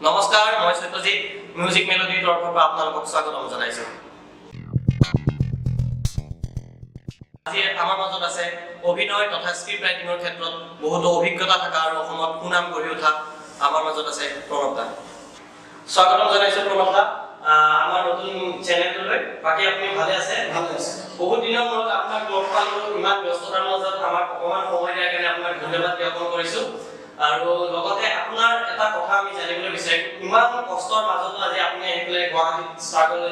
নমস্কাৰ মই সত্যজিৎ মিউজিক মেলোডিৰ তৰফৰ পৰা আপোনালোকক স্বাগতম জনাইছো আজি আমাৰ মাজত আছে অভিনয় তথা স্ক্ৰিপ্ট ৰাইটিংৰ ক্ষেত্ৰত বহুত অভিজ্ঞতা থকা আৰু অসমত সুনাম গঢ়ি উঠা আমাৰ মাজত আছে প্ৰণব দা স্বাগতম জনাইছো প্ৰণব দা আমাৰ নতুন চেনেললৈ বাকি আপুনি ভালে আছে বহুত দিনৰ মূৰত আপোনাক লগ পালো ইমান ব্যস্ততাৰ মাজত আমাক অকমান সময় দিয়াৰ কাৰণে আপোনাক ধন্যবাদ জ্ঞাপন কৰিছো আৰু লগতে আপোনাৰ এটা কথা আমি জানিবলৈ বিচাৰিম ইমান কষ্টৰ মাজত আজি আপুনি আহিলে গুৱাহাটীত ষ্ট্ৰাগল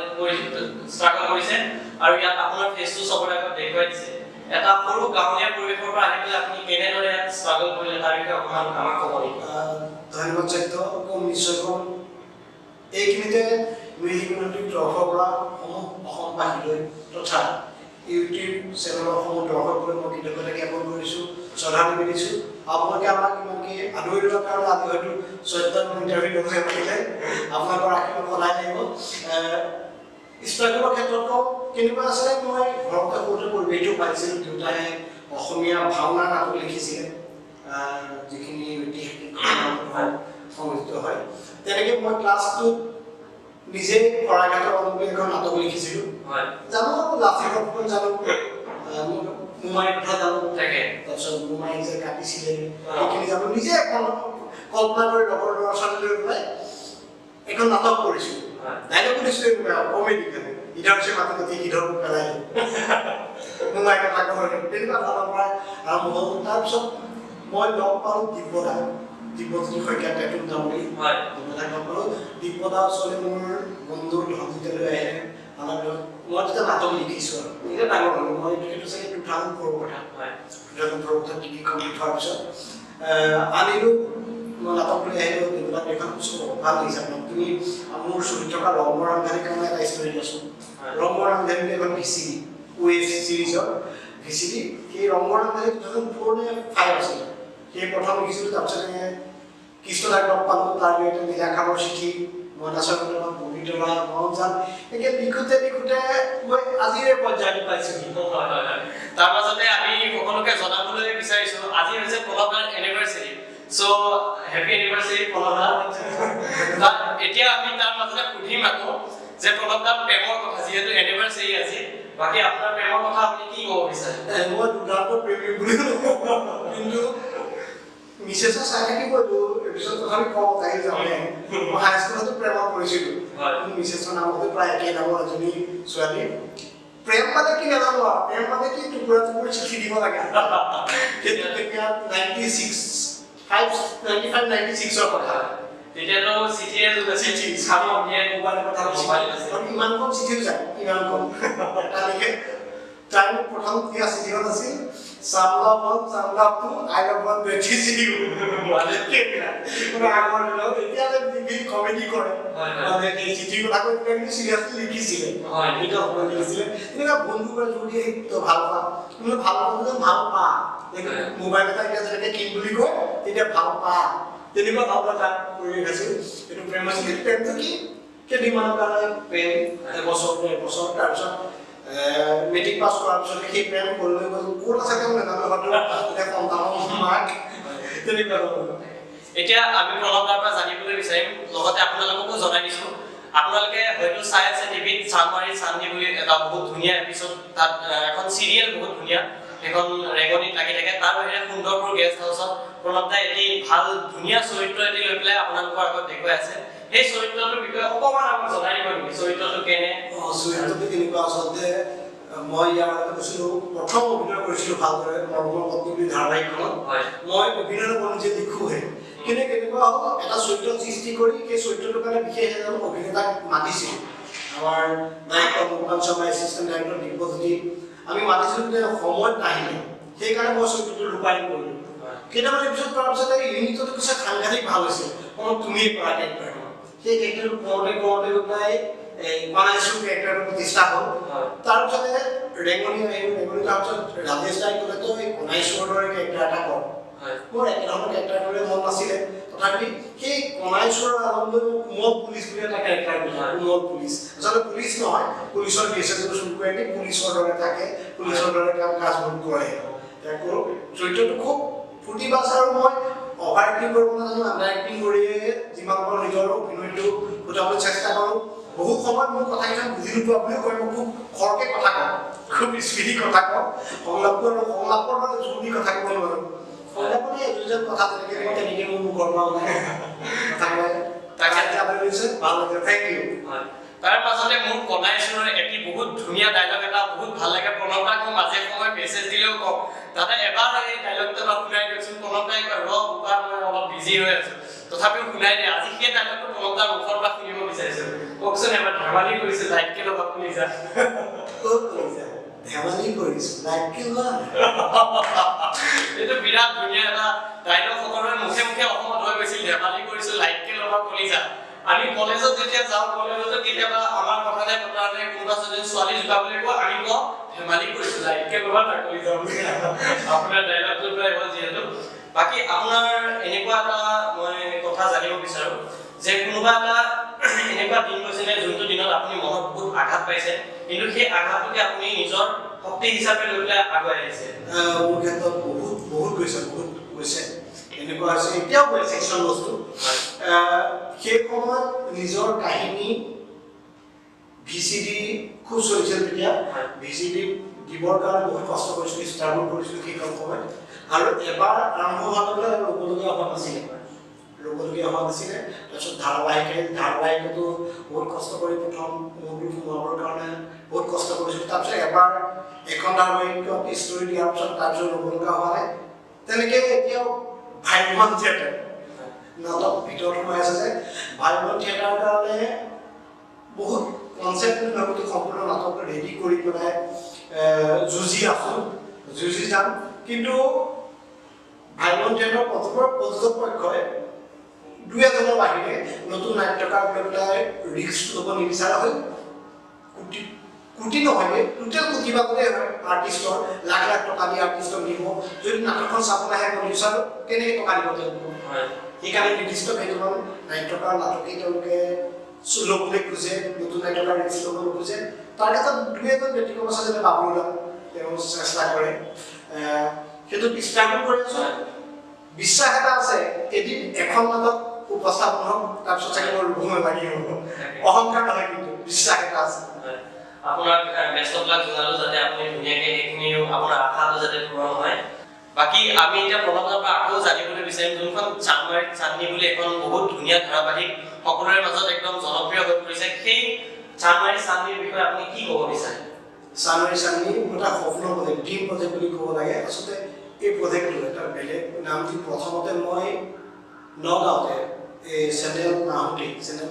কৰিছে আৰু ইয়াত আপোনাৰ ফেচটো সবৰে আগত দেখুৱাই দিছে এটা সৰু গাঁৱলীয়া পৰিৱেশৰ পৰা আহি পেলাই আপুনি কেনেদৰে ষ্ট্ৰাগল কৰিলে তাৰ বিষয়ে অকমান আমাক ক'ব নেকি ধন্যবাদ সত্য নিশ্চয় এইখিনিতে মিউজিক মেলোডিৰ তৰফৰ পৰা অসমবাসীলৈ তথা ইউটিউব চেনেলৰ সমূহ দৰ্শকলৈ মই কৃতজ্ঞতা জ্ঞাপন কৰিছোঁ শ্ৰদ্ধা নিবেদিছোঁ আপোনালোকে আমাক ইমানকৈ আদৰি লোৱাৰ কাৰণে আমি হয়তো 14 ইণ্টাৰভিউ ল'বলৈ পাৰিলে আপোনালোকৰ আশীৰ্বাদ সদায় লাগিব ষ্ট্ৰাগলৰ ক্ষেত্ৰত কওঁ কেনেকুৱা আছিলে মই ঘৰতে সৰুতে পৰিৱেশটো পাইছিলোঁ দেউতাই অসমীয়া ভাওনা নাটক লিখিছিলে যিখিনি ঐতিহাসিক সংগঠিত হয় তেনেকৈ মই ক্লাছ 2 নিজে শৰাইঘাটৰ অনুপে এখন নাটক লিখিছিলোঁ জানো লাচিত জানো মুমাই কথা জানো তাৰপিছত মুমাই যে কাটিছিলে সেইখিনি জানো নিজে এখন কল্পনা কৰি লগৰ ল'ৰা ছোৱালী লৈ পেলাই এখন নাটক কৰিছিলোঁ ডাইলগো দিছিলোঁ কমেডি কাৰণে ইধৰ সে মাতি মাতি সিধৰ পেলাই মুমাই কথা কয় তেনেকুৱা ধৰণৰ পৰা আৰম্ভ হ'ল তাৰপিছত মই লগ পালোঁ দিব্যজ্যোতি শইকীয়া টেটুত যাম বুলি দিব্যদা ওচৰলৈ মোৰ বন্ধুৰ ধনজিতলৈ আহিলে আমাৰ মই যেতিয়া নাটক লিখিছোঁ আৰু নিজে ডাঙৰ হ'লোঁ মই সেইটো চাগে 2004 কথা 2004 কথা ডিগ্ৰী কমপ্লিট হোৱাৰ পিছত আনিলোঁ মই নাটক লৈ আহিলোঁ দিব্যদাক এখন ভাল লাগিছে আপোনাক তুমি মোৰ চৰিত্ৰ থকা ৰংমৰ ৰামধাৰীৰ কাৰণে এটা ষ্টৰী আছোঁ ৰংমৰ ৰামধাৰী বুলি এখন ভিচিডি ৱেব ছিৰিজৰ ভিচিডি সেই ৰংমৰ ৰামধাৰী 2004 নে 5 আছিলে সেই প্ৰথম লিখিছিলোঁ তাৰপিছত কৃষ্ণদাক লগ পালোঁ তাৰ বিৰুদ্ধে নীলাখামৰ চিঠি মনাচৰ পবিতৰা মনজান একে লিখোঁতে মই আজিৰে পৰ্যায়ত পাইছিলোঁ তাৰ মাজতে আমি সকলোকে জনাবলৈ বিচাৰিছোঁ আজি হৈছে প্ৰণব দাৰ এনিভাৰ্চাৰী চ' হেপী এনিভাৰ্চাৰী প্ৰণব দা এতিয়া আমি তাৰ মাজতে সুধিম আকৌ যে প্ৰণব দাৰ প্ৰেমৰ কথা যিহেতু এনিভাৰ্চাৰী আজি বাকী আপোনাৰ প্ৰেমৰ কথা আপুনি কি ক'ব বিচাৰে মই দুটাকৈ প্ৰেমী বুলি কিন্তু মিছেছৰ চাই থাকিব এপিছড তথাপি কওঁ তাই জানে মই হাইস্কুলতো প্ৰেমত পৰিছিলোঁ মিছেছৰ নামতে প্ৰায় একে নামৰ এজনী ছোৱালী প্ৰেম মানে কি নাজানো আৰু প্ৰেম মানে কি টুকুৰা চিঠি দিব লাগে সেইটো তেতিয়া 95-96ৰ কথা তেতিয়াতো চিঠিয়ে চিঠি চাব মোবাইলৰ কথা ইমান কম চিঠিও যায় ইমান কম এটা লিখে টাইম প্ৰথম কি চিঠিখন আছিল Samla 1, Samla 2, I love 1, which is you. One is Kenya. I want to know. If you have a big comedy, you have to seriously listen. You have to listen. You have to listen to Bhalpa. You have to Bhalpa. Mobile time is like a Kimberly go. It is Bhalpa. Then you have to have to famous can demand pen, a boss matric pass কৰাৰ পিছত সেই প্ৰেম কৰিবলৈ গ'ল ক'ত আছে তেওঁ নাজানো হয়তো এতিয়া কম দামৰ মাৰ্ক তেনেকুৱা এতিয়া আমি প্ৰণব দাৰ পৰা জানিবলৈ বিচাৰিম লগতে আপোনালোককো জনাই দিছোঁ আপোনালোকে হয়তো চাই আছে টিভিত চানমাৰী চান্দি বুলি এটা বহুত ধুনীয়া এপিছড তাত এখন চিৰিয়েল বহুত ধুনীয়া এখন ৰেগনিত লাগি থাকে তাৰ বাহিৰে সুন্দৰপুৰ গেষ্ট হাউচত প্ৰণব দাই এটি ভাল ধুনীয়া চৰিত্ৰ এটি লৈ পেলাই আপোনালোকৰ আগত দেখুৱাই আছে এই চৰিত্ৰটোৰ বিষয়ে অকমান আমাক জনাই দিব নেকি চৰিত্ৰটো কেনে চৰিত্ৰটো কেনেকুৱা আচলতে মই ইয়াৰ আগতে কৈছিলোঁ প্ৰথম অভিনয় কৰিছিলোঁ ভালদৰে মৰমৰ পত্নী বুলি ধাৰাবাহিকখনত মই অভিনয় কৰি নিজে লিখোঁহে কিন্তু কেনেকুৱা হ'ল এটা চৰিত্ৰ সৃষ্টি কৰি সেই চৰিত্ৰটোৰ কাৰণে বিশেষ এজন অভিনেতাক মাতিছিলোঁ আমাৰ নায়িকা মুকুন্দ শৰ্মা এছিষ্টেণ্ট ডাইৰেক্টৰ দিব্যজ্যোতি আমি মাতিছিলোঁ যে সময়ত নাহিলে সেইকাৰণে মই চৰিত্ৰটো ৰূপায়ণ কৰিলোঁ কেইটামান এপিছড কৰাৰ পিছত ইউনিটটো কিছু সাংঘাতিক ভাল হৈছিল তুমিয়ে কৰা কেৰেক্টাৰটো সেই কেৰেক্টাৰটো কৰোঁতে গৈ পেলাই মানাইছোঁ কেৰেক্টাৰটো প্ৰতিষ্ঠা হ'ল তাৰপিছতে ৰেঙনি আহিলোঁ ৰেঙনি তাৰপিছত ৰাজেশ দাই ক'লে তই এই কণাইশ্বৰৰ দৰে কেৰেক্টাৰ এটা কৰ মোৰ একেধৰণৰ কেৰেক্টাৰ কৰিবলৈ মন নাছিলে তথাপি সেই কণাইশ্বৰৰ আৰম্ভ কোমল পুলিচ বুলি এটা কেৰেক্টাৰ কৰিলোঁ কোমল পুলিচ আচলতে পুলিচ নহয় পুলিচৰ কেছেছবোৰ চুৰ কৰি আনি পুলিচৰ দৰে থাকে পুলিচৰ দৰে কাম কাজবোৰ কৰে চৰিত্ৰটো খুব ফূৰ্তি বাছ আৰু মই অভাৰ এক্টিং কৰিব নাজানো, আণ্ডাৰ এক্টিং কৰিয়ে যিমান পাৰোঁ নিজৰ অভিনয়টো ফুটাবলৈ চেষ্টা কৰোঁ। বহুত সময়ত মোৰ কথা কিছুমান বুজি নোপোৱা বুলিও কয়, মই খুব খৰকৈ কথা কওঁ, খুব স্পীডি কথা কওঁ, সংলাপৰ দৰে জোৰ দি কথা ক'ব নোৱাৰোঁ। সংলাপতে এযোৰ কথা যেনেকৈ কওঁ তেনেকৈ মোৰ মুখৰ পৰা ওলাই কথা কয়। তাকে আপুনি নিশ্চয় ভাল লাগিছে, থেংক ইউ। তাৰ পাছতে মোৰ কনাইছৰ এটি বহুত ধুনীয়া ডায়লগ এটা বহুত ভাল লাগে। প্ৰণৱ দাক মই মাজে সময়ে মেছেজ দিলেও কওঁ, দাদা এবাৰ এই ডায়লগটো এবাৰ শুনাই দিয়কচোন। প্ৰণৱ দাই কয় ৰ বোকা মই অলপ বিজি হৈ আছোঁ, তথাপিও শুনাই দিয়ে। আজি সেই ডায়লগটো প্ৰণৱ দাৰ মুখৰ পৰা শুনিব বিচাৰিছোঁ। কওকচোন এবাৰ। ধেমালি কৰিছোঁ, লাইটকে ল'বা শুনিছা? ধেমালি কৰিছোঁ, লাইটকে লোৱা। এইটো বিৰাট ধুনীয়া এটা ডায়লগ, সকলোৰে মুখে মুখে অসমত হৈ গৈছিল। ধেমালি কৰিছোঁ, লাইটকে ল'বা শুনিছা? আমি কলেজত যেতিয়া যাওঁ, কলেজত কেতিয়াবা আমাৰ কথাতে বতৰাতে কোনোবা যদি ছোৱালী জোকাবলৈ কওঁ, আমি কওঁ ধেমালি কৰিছোঁ, লাইটকে ল'বা তাকলি যাওঁ। আপোনাৰ ডায়লগটো প্ৰায় হ'ল যিহেতু। বাকী আপোনাৰ এনেকুৱা এটা মই কথা জানিব বিচাৰোঁ যে কোনোবা এটা এনেকুৱা দিন গৈছিলে যোনটো দিনত আপুনি মনত বহুত আঘাত পাইছে, কিন্তু সেই আঘাতটোকে আপুনি নিজৰ শক্তি হিচাপে লৈ পেলাই আগুৱাই আহিছে? মোৰ ক্ষেত্ৰত বহুত গৈছে। এনেকুৱা হৈছে, এতিয়াও গৈ আছে কিছুমান বস্তু। সেই সময়ত নিজৰ কাহিনী VCD খুব চলিছিল তেতিয়া। VCD দিবৰ কাৰণে বহুত কষ্ট কৰিছিলোঁ, ষ্ট্ৰাগল কৰিছিলোঁ সেই সময়ত। আৰু এবাৰ আৰম্ভ হোৱালৈ ৰ'বলগীয়া হোৱা নাছিলে। তাৰপিছত ধাৰাবাহিকতো বহুত কষ্ট কৰি প্ৰথম মনটো সোমাবৰ কাৰণে বহুত কষ্ট কৰিছিলোঁ। তাৰপিছত এবাৰ এখন ধাৰাবাহিকত ষ্টৰি দিয়াৰ পিছত তাৰপিছত ৰ'বলগীয়া হোৱা নাই। তেনেকৈ এতিয়াও ভাইমন থিয়েটাৰ নাটক ভিতৰত সোমাই আছে যে ভাইমন থিয়েটাৰৰ কাৰণে বহুত কনচেপ্ট গোটেই সম্পূৰ্ণ নাটকটো ৰেডি কৰি পেলাই যুঁজি যাম। কিন্তু ভাইমন থিয়েটাৰৰ প্ৰযোজক পক্ষই দুই এজনৰ বাহিৰে নতুন নাট্যকাৰ লৈ পেলাই ৰিস্ক ল'ব নিবিচৰা হ'ল। কোটি নহয়, টোটেল কোটি বাবদে হয় আৰ্টিষ্টৰ লাখ টকা দি আৰ্টিষ্টক দিব। যদি নাটকখন চাবলৈ আহে প্ৰডিউচাৰক কেনেকৈ টকা দিব তেওঁলোকক? সেইকাৰণে নিৰ্দিষ্ট কেইজনমান নাট্যকাৰ নাটকেই তেওঁলোকে ল'বলৈ খোজে, নতুন নাট্যকাৰ ৰিস্ক ল'ব নোখোজে। তাৰ ক্ষেত্ৰত দুই এজন ব্যক্তিগত আছে, যেনে বাবুৰা, তেওঁ চেষ্টা কৰে, সেইটো ষ্ট্ৰাগল কৰি আছোঁ। বিশ্বাস এটা আছে এদিন এখন নাটক উপস্থাপন হওক, তাৰপিছত চাগে মই ৰুব নালাগি হ'ব। অহংকাৰ নহয়, কিন্তু বিশ্বাস এটা আছে। আপোনাক বেষ্টবিলাক জনালোঁ যাতে আপুনি ধুনীয়াকৈ সেইখিনিও আপোনাৰ আশাটো যাতে পূৰণ হয়। বাকী আমি এতিয়া প্ৰণৱৰ পৰা আকৌ জানিবলৈ বিচাৰিম, যোনখন চানমাৰীত চান্দনি বুলি এখন বহুত ধুনীয়া ধাৰাবাহিক সকলোৰে মাজত একদম জনপ্ৰিয় হৈ পৰিছে, সেই চানমাৰী চান্দনিৰ বিষয়ে আপুনি কি ক'ব বিচাৰে? চানমাৰী চান্দনি মোৰ এটা সপোনৰ প্ৰজেক্ট, ড্ৰিম প্ৰজেক্ট বুলি ক'ব লাগে। আচলতে এই প্ৰজেক্টটো এটা বেলেগ নাম দি প্ৰথমতে মই নগাঁৱতে এই চেনেল নাহোঁতেই, চেনেল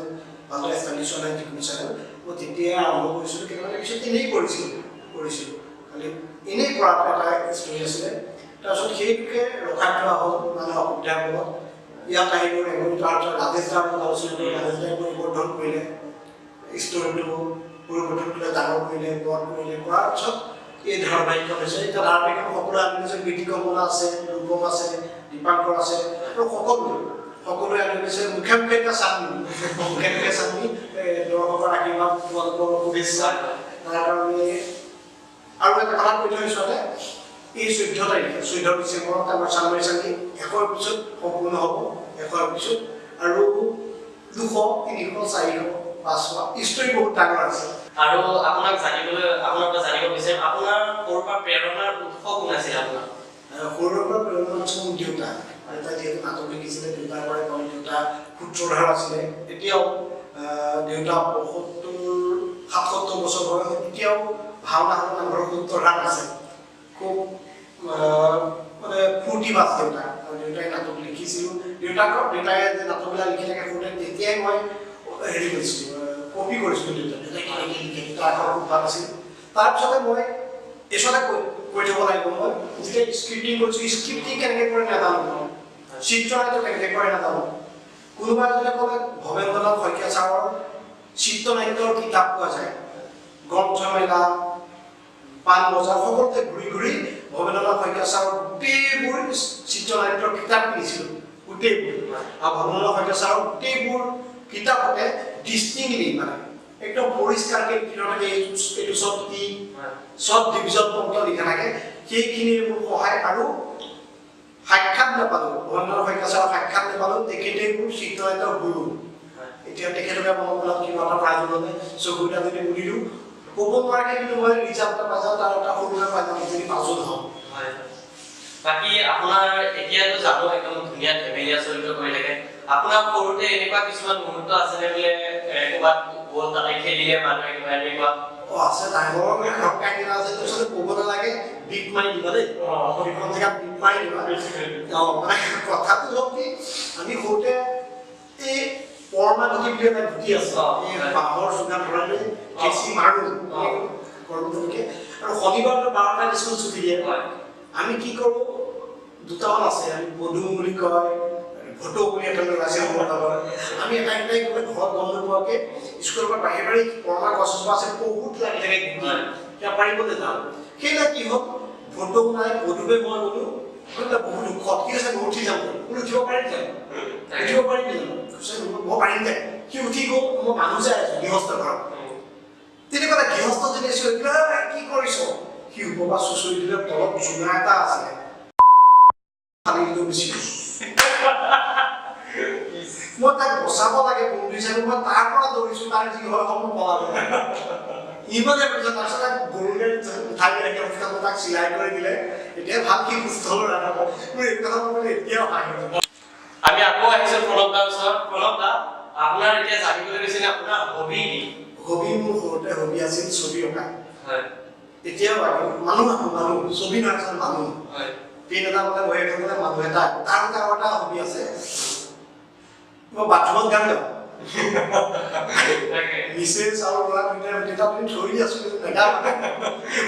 ভালদৰে এষ্টাব্লিছ হোৱা নাই যিকোনো চেনেল, মই তেতিয়াই আৰম্ভ কৰিছিলোঁ। কেইটামান পিছত এনেই কৰিছিলোঁ খালি এনেই কৰাটো এটা ষ্টৰি আছিলে। তাৰপিছত সেইটোকে ৰখাই থোৱা হ'ল মানে অসুবিধাৰ ফলত। ইয়াত আহি গ'ল তাৰপিছত ৰাজেশ দাৰ লগত আলোচনা কৰি ৰাজেশ দাই পৰিৱৰ্ধন কৰিলে, ষ্টৰিটো পৰিৱৰ্তন কৰিলে, ডাঙৰ কৰিলে, ব্ৰড কৰিলে, কৰাৰ পিছত এই ধাৰাবাহিকখন হৈছে। এতিয়া ধাৰাবাহিকখন সকলোৱে আনি গৈছে, গীতিকমলা আছে, ৰূপম আছে, দীপাংকৰ আছে, আৰু সকলোৱে আনি গৈছে। মুখে মুখে এতিয়া চান্দনি, দৰ্শকৰ আশীৰ্বাদ, তোমালোকৰ শুভেচ্ছা। তাৰ কাৰণে আৰু এটা কথা কৈ থৈ আচলতে এই 14 ডিচেম্বৰত আমাৰ চানমাৰী চান্দনি 100 এপিছ'ড সম্পূৰ্ণ হ'ব। 100 এপিছ'ড আৰু 200, 300, 400, 500 ষ্টৰি বহুত ডাঙৰ আছে। আৰু আপোনাৰ পৰা জানিব বিচাৰিম, আপোনাৰ সৰুৰ পৰা প্ৰেৰণাৰ উৎস কোন আছিল? আপোনাৰ সৰুৰ পৰা প্ৰেৰণা আছিল মোৰ দেউতা। দেউতাই যিহেতু নাটক লিখিছিলে, দেউতাৰ পৰাই মই দেউতা সূত্ৰধাৰ আছিলে। এতিয়াও দেউতা 75-77 বছৰ বয়স, এতিয়াও ভাওনা নামঘৰৰ সূত্ৰধাৰ আছে। খুব মানে ফূৰ্তিবাজ দেউতা। আৰু দেউতাই নাটক লিখিছিলোঁ। দেউতাই যে নাটকবিলাক লিখি থাকে সৰুতে, তেতিয়াই মই হেৰি কৰিছিলোঁ, কপি কৰিছিলোঁ দেউতাই কেনেকৈ লিখে। দেউতাৰ আখৰ খুব ভাল আছিল। তাৰপিছতে মই এইচতে কৈ থ'ব লাগিব, মই যেতিয়া স্ক্ৰিপ্টিং কৰিছোঁ, স্ক্ৰিপ্টিং কেনেকৈ কৰে নাজানো, চিত্ৰনাট্য কেনেকৈ কৰে নাজানো। কোনোবা এজনে ক'লে ভৱেন্দ্ৰনাথ শইকীয়া ছাৰৰ চিত্ৰনাট্যৰ কিতাপ পোৱা যায়, গ্ৰন্থমেলা, পাণ বজাৰ, সকলোতে ঘূৰি ঘূৰি ভৱেন্দ্ৰনাথ শইকীয়া ছাৰৰ গোটেইবোৰ চিত্ৰনাট্যৰ কিতাপ কিনিছিলোঁ, গোটেইবোৰ। আৰু ভৱেন্দ্ৰনাথ শইকীয়া ছাৰৰ গোটেইবোৰ কিতাপতে ডিষ্টিংলি মানে একদম পৰিষ্কাৰকৈ লিখি থাকে, এইটো চব কি, চব ডিভিজন পন্থ লিখা থাকে। সেইখিনিৰ মোৰ সহায় আৰু সাক্ষাৎ নাপালোঁ মহেন্দ্ৰ শইকীয়া ছাৰৰ সাক্ষাৎ নাপালোঁ তেখেতে মোৰ চিত্ৰায়িতৰ গুৰু এতিয়া তেখেতকে মনত পেলাম কিবা এটা প্ৰাইজ ল'লে চকুটা যদি উলিলোঁ ক'ব নোৱাৰে কিন্তু মই ৰিজাল্ট এটা পাই যাওঁ তাৰ এটা সৰুকৈ পাই যাওঁ যদি পাজল হওঁ বাকী আপোনাৰ এতিয়াতো জানো একদম ধুনীয়া ধেমেলীয়া চৰিত্ৰ কৰি থাকে আপোনাৰ সৰুতে এনেকুৱা কিছুমান মুহূৰ্ত আছেনে বোলে ক'ৰবাত বল তাতে খেলিলে মানুহে কিবা এনেকুৱা আছে ডাঙৰ কাহিনী আছে তাৰপিছত ক'ব নালাগে বিপ মাৰি দিবা দেই বিপন জেগাত বিপ মাৰি দিবা মানে কথাটো হ'ল কি আমি সৰুতে এই পৰমাগতি বুলি এটা গুটি আছে এই বাঁহৰ চুঙা ভৰাই কেঁচি মাৰোঁ কৰোঁ তেনেকৈ আৰু শনিবাৰটো 12টাত স্কুল ছুটি দিয়ে আমি কি কৰোঁ দুটামান আছে আমি পদুম বুলি কয় ভটো বুলি এটা আছে মোৰ লগত আমি এটা এটাই গ'লে ঘৰত গম নোপোৱাকৈ স্কুলৰ পৰা বাহিৰে পৰমা গছ এজোপা আছে বহুত লাগি থাকে গুটি এতিয়া পাৰিবলৈ যাওঁ সেইটা কি হ'ল ভটো নাই পদুমে মই গ'লোঁ বহুত দুখত কি আছে উঠি যাম উঠিব পাৰিম জানো উঠিব পাৰিম জানো মই পাৰিম দে সি উঠি গ'ল মই মানুহ যাই আছোঁ গৃহস্থ ঘৰত তেনেকুৱা এটা গৃহস্থ যদি কি কৰিছ সি উপবাস চুচৰি দিলে তলত জোঙা এটা আছিলে ফালি দিলোঁ বেছি মই তাক বচাব লাগে বন্ধু হিচাপে মই তাৰ পৰা দৌৰিছোঁ তাৰ যি হয় হ'ব পলাব ইমানে তাৰপিছত তাক গৰুৰে উঠাই ৰাখি অৱস্থাত তাক চিলাই কৰি দিলে এতিয়া ভাল কি সুস্থ হ'ল ৰান্ধাব মোৰ এই কথা মানে এতিয়াও হাঁহি আমি আকৌ আহিছোঁ প্ৰণৱ দাৰ ওচৰত প্ৰণৱ দা আপোনাৰ এতিয়া জানিবলৈ গৈছিলে আপোনাৰ হবি হবি মোৰ সৰুতে হবি আছিল ছবি অঁকা এতিয়াও মানুহ ছবি নহয় মানুহ পেন এটা মানে বহি থাকিলে মানুহ এটা তাৰ এটা হবি আছে মই বাথৰুমত গান গাওঁ মিছেছ আৰু ল'ৰা দুটা তুমি ধৰি আছোঁ কিন্তু নেগাওঁ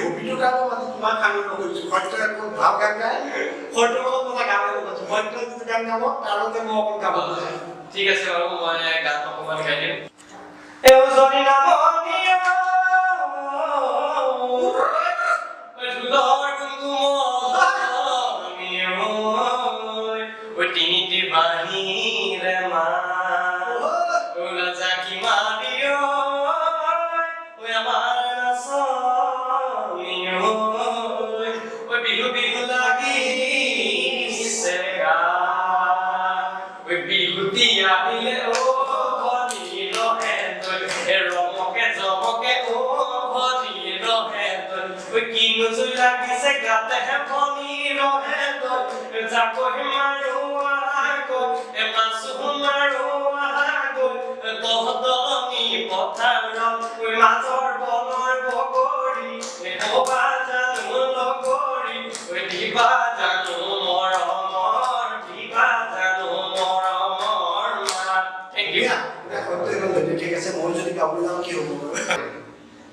হবিটোৰ কাৰণে মানে তোমাক সাঙুৰি কৰিছোঁ সত্যই বহুত ভাল গান গায় সত্যৰ লগত মই গান গাব কৈছোঁ সত্যই যিটো গান গাব তাৰতে মই অকণ গাব ঠিক আছে বাৰু মই গান অকণমান গাই দিম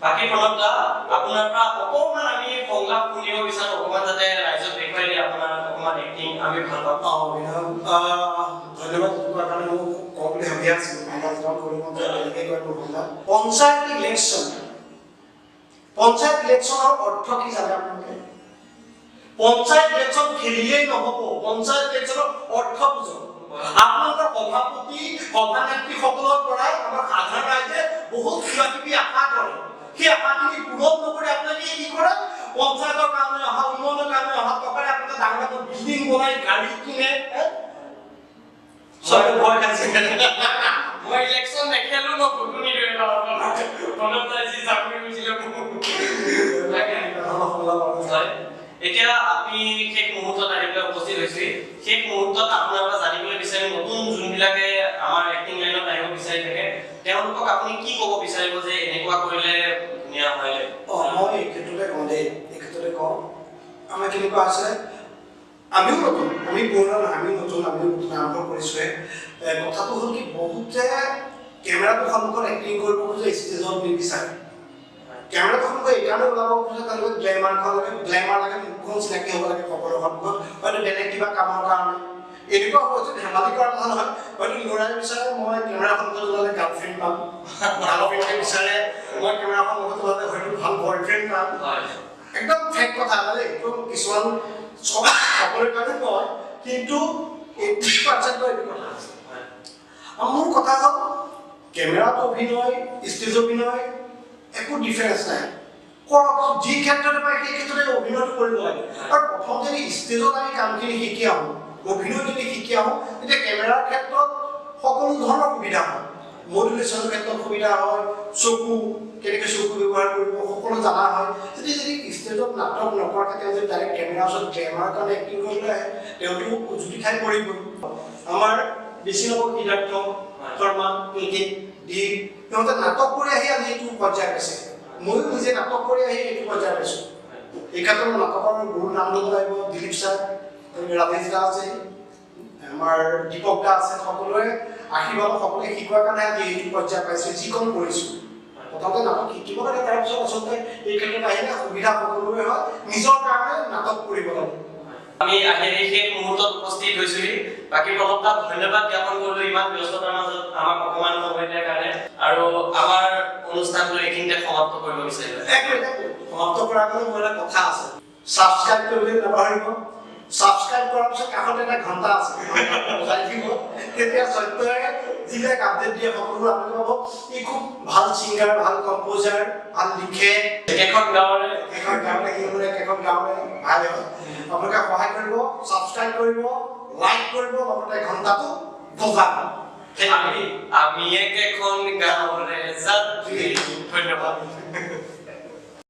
বাকী প্ৰণৱ দা আপোনাৰ পৰা অকণমান আমি সংলাপ শুনিব বিচাৰোঁ অকণমান যাতে ৰাইজক দেখুৱাই দিয়ে আপোনাৰ অকণমান এক্টিং আমি ভাল পাওঁ ধন্যবাদ কোৱাৰ কাৰণে মোক কওঁ বুলি ভাবি আছিলোঁ পঞ্চায়ত ইলেকশ্যনৰ অৰ্থ কি জানে আপোনালোকে পঞ্চায়ত ইলেকশ্যন খেলিলেই নহ'ব পঞ্চায়ত ইলেকশ্যনৰ অৰ্থ বুজক আপোনালোকৰ সভাপতি সভানেত্ৰীসকলৰ পৰাই আমাৰ সাধাৰণ ৰাইজে বহুত কিবা কিবি আশা কৰে সেই আশাখিনি পূৰণ নকৰি আপোনালোকে কি কৰে পঞ্চায়তৰ কাৰণে অহা উন্নয়নৰ কাৰণে অহা টকাৰে আপোনালোকে ডাঙৰ ডাঙৰ বিল্ডিং বনাই গাড়ী কিনে চবে ভয় খাইছে মই ইলেকশ্যন নেখেলো মই ভোটো নিদিওঁ প্ৰণৱ দাই যি চাকৰি কৰিছিলে এতিয়া আমি শেষ মুহূৰ্তত আহিবলৈ উপস্থিত হৈছো শেষ মুহূৰ্তত আপোনাৰ পৰা জানিবলৈ বিচাৰিম নতুন যোনবিলাকে আমাৰ এক্টিং লাইনত আহিব বিচাৰি থাকে তেওঁলোকক আপুনি কি ক'ব বিচাৰিব যে এনেকুৱা কৰিলে ধুনীয়া হয় মই এই ক্ষেত্ৰতে কওঁ আমাৰ কেনেকুৱা আছে আমিও নতুন আমি পুৰণা নহয় আমিও নতুন আৰম্ভ কৰিছোঁহে কথাটো হ'ল কি বহুতে কেমেৰাটোৰ সন্মুখত এক্টিং কৰিব খোজে ষ্টেজত নিবিচাৰে কেমেৰাটো সন্মুখত এইকাৰণে ওলাব খোজে তেওঁলোকে গ্লেমাৰ লাগে মুখখন চিনাকি হ'ব লাগে সকলোৰ সন্মুখত হয়তো বেলেগ কিবা কামৰ কাৰণে এনেকুৱা হ'ব যে ধেমালি কৰাৰ কথা নহয় হয়তো ল'ৰাই বিচাৰে মই কেমেৰা সন্মুখত ওলালে গাৰ্লফ্ৰেণ্ড পাম গাৰ্লফ্ৰেণ্ডে বিচাৰে মই কেমেৰা সন্মুখত ওলালে হয়তো ভাল বয়ফ্ৰেণ্ড পাম একদম ফেক কথা দেই একদম কিছুমান সকলোৰে কাৰণে কয় কিন্তু 80% এইটো কথা আছে মোৰ কথা হ'ল কেমেৰাত অভিনয় ষ্টেজ অভিনয় একো ডিফাৰেঞ্চ নাই কৰক, যি ক্ষেত্ৰতে পায় সেই ক্ষেত্ৰতে অভিনয়টো কৰিব লাগে। আৰু প্ৰথম যদি ষ্টেজত আমি কামখিনি শিকি আহোঁ, অভিনয় যদি শিকি আহোঁ, তেতিয়া কেমেৰাৰ ক্ষেত্ৰত সকলো ধৰণৰ সুবিধা হয়। মডুলেশ্যনৰ ক্ষেত্ৰত সুবিধা হয়, চকু কেনেকৈ চকু ব্যৱহাৰ কৰিব সকলো জনা হয়। যদি ষ্টেজত নাটক নকৰাকৈ তেওঁ যদি ডাইৰেক্ট কেমেৰাৰ ওচৰত ড্ৰেমাৰ কাৰণে এক্টিং কৰিবলৈ আহে, তেওঁতো উজুতি খাই পৰিব। আমাৰ বেছি নকওঁ সিদ্ধাৰ্থ, শৰ্মা, দীপ, সিহঁতে নাটক কৰি আহি আজি এইটো পৰ্যায় পাইছে। ময়ো নিজে নাটক কৰি আহি এইটো পৰ্যায় পাইছোঁ। এই ক্ষেত্ৰত নাটকৰ গুৰুৰ নাম ল'ব লাগিব, দিলীপ ছাৰ, ৰাজেশ দা আছে, আমাৰ দীপক দা আছে, সকলোৱে আশীৰ্বাদ সকলোৱে শিকোৱাৰ কাৰণে আজি এইটো পৰ্যায় পাইছোঁ, যিকণ কৰিছোঁ। প্ৰথমতে নাটক শিকিব লাগে, তাৰপিছত আচলতে এই ক্ষেত্ৰত আহিলে সুবিধা সকলোৰে হয়, নিজৰ কাৰণে নাটক কৰিব লাগে। আমি আহি সেই মুহূৰ্তত উপস্থিত হৈছোহি। বাকী প্ৰণৱ দাক ধন্যবাদ জ্ঞাপন কৰিলো ইমান ব্যস্ততাৰ মাজত আমাক অকমান সময় দিয়াৰ কাৰণে, আৰু আমাৰ অনুষ্ঠানটো এইখিনিতে সমাপ্ত কৰিব বিচাৰিলো। সমাপ্ত কৰাৰ আগতে মোৰ এটা কথা আছে, ছাবস্ক্ৰাইব কৰিবলৈ নাপাহৰিব। ছাবস্ক্ৰাইব কৰাৰ পিছত কাষত এটা ঘণ্টা আছে, বজাই দিব। তেতিয়া সত্যই যিবিলাক আপডেট দিয়ে সকলো আপোনালোকে পাব। ই খুব ভাল ছিংগাৰ, ভাল কম্প'জাৰ, ভাল লিখে। একেখন গাঁৱৰে ভাল হয়। আপোনালোকে সহায় কৰিব, ছাবস্ক্ৰাইব কৰিব, লাইক কৰিব, লগতে ঘণ্টাটো বজাব। আমি একেখন গাঁৱৰে যাত্ৰী। ধন্যবাদ।